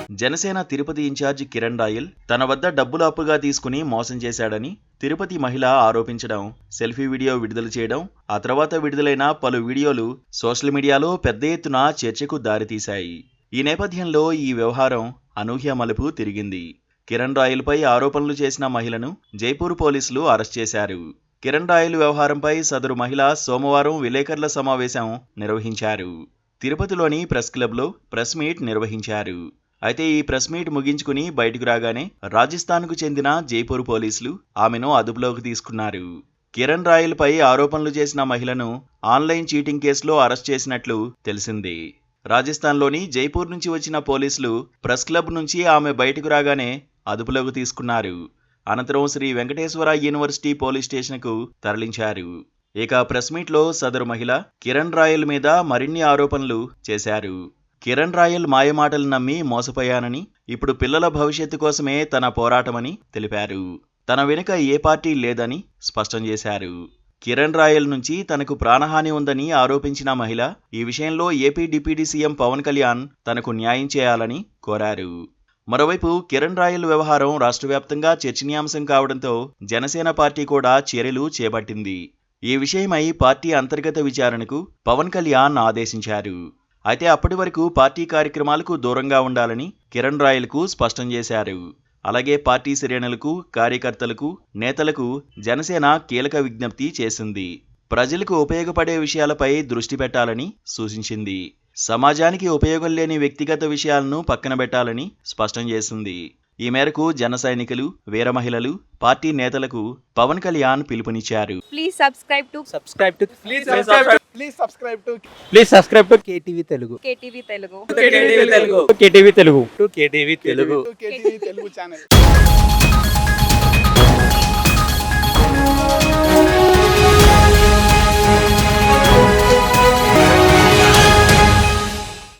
Janasena Tirupati incharge Kiran royal తన వద్ద డబ్బులు అప్పుగా తీసుకుని మోసం చేశాడని తిరుపతి మహిళ ఆరోపించడం, సెల్ఫీ వీడియో విడుదల చేయడం, ఆ తర్వాత విడుదలైన పలు వీడియోలు సోషల్ మీడియాలో పెద్ద ఎత్తున చర్చకు దారితీశాయి. ఈ నేపథ్యంలో ఈ వ్యవహారం అనూహ్య మలుపు తిరిగింది. కిరణ్ రాయల్పై ఆరోపణలు చేసిన మహిళను జైపూర్ పోలీసులు అరెస్ట్ చేశారు. కిరణ్ రాయల్ వ్యవహారంపై సదరు మహిళ సోమవారం విలేకరుల సమావేశం నిర్వహించారు. తిరుపతిలోని ప్రెస్ క్లబ్లో ప్రెస్ మీట్ నిర్వహించారు. అయితే ఈ ప్రెస్ మీట్ ముగించుకుని బయటకు రాగానే రాజస్థాన్కు చెందిన జైపూర్ పోలీసులు ఆమెను అదుపులోకి తీసుకున్నారు. కిరణ్ రాయల్పై ఆరోపణలు చేసిన మహిళను ఆన్లైన్ చీటింగ్ కేసులో అరెస్ట్ చేసినట్లు తెలిసింది. రాజస్థాన్లోని జైపూర్ నుంచి వచ్చిన పోలీసులు ప్రెస్ క్లబ్ నుంచి ఆమె బయటకు రాగానే అదుపులోకి తీసుకున్నారు. అనంతరం శ్రీ వెంకటేశ్వర యూనివర్సిటీ పోలీస్ స్టేషన్కు తరలించారు. ఇక ప్రెస్ మీట్లో సదరు మహిళ కిరణ్ రాయల్ మీద మరిన్ని ఆరోపణలు చేశారు. కిరణ్ రాయల్ మాయమాటలు నమ్మి మోసపోయానని, ఇప్పుడు పిల్లల భవిష్యత్తు కోసమే తన పోరాటమని తెలిపారు. తన వెనుక ఏ పార్టీ లేదని స్పష్టం చేశారు. కిరణ్ రాయల్ నుంచి తనకు ప్రాణహాని ఉందని ఆరోపించిన మహిళ ఈ విషయంలో AP deputy CM Pawan Kalyan తనకు న్యాయం చేయాలని కోరారు. మరోవైపు కిరణ్ రాయల్ వ్యవహారం రాష్ట్ర వ్యాప్తంగా చర్చనీయాంశం కావడంతో జనసేన పార్టీ కూడా చర్యలు చేపట్టింది. ఈ విషయమై పార్టీ అంతర్గత విచారణకు పవన్ కళ్యాణ్ ఆదేశించారు. అయితే అప్పటి వరకు పార్టీ కార్యక్రమాలకు దూరంగా ఉండాలని కిరణ్ రాయల్కు స్పష్టం చేశారు. అలాగే పార్టీ శ్రేణులకు, కార్యకర్తలకు, నేతలకు జనసేన కీలక విజ్ఞప్తి చేసింది. ప్రజలకు ఉపయోగపడే విషయాలపై దృష్టి పెట్టాలని సూచించింది. సమాజానికి ఉపయోగం లేని వ్యక్తిగత విషయాలను పక్కన పెట్టాలని స్పష్టం చేసింది. ఈ మేరకు జన సైనికులు, వీర మహిళలు, పార్టీ నేతలకు పవన్ కళ్యాణ్ పిలుపునిచ్చారు. Please subscribe to KTV Telugu. KTV Telugu. KTV Telugu channel.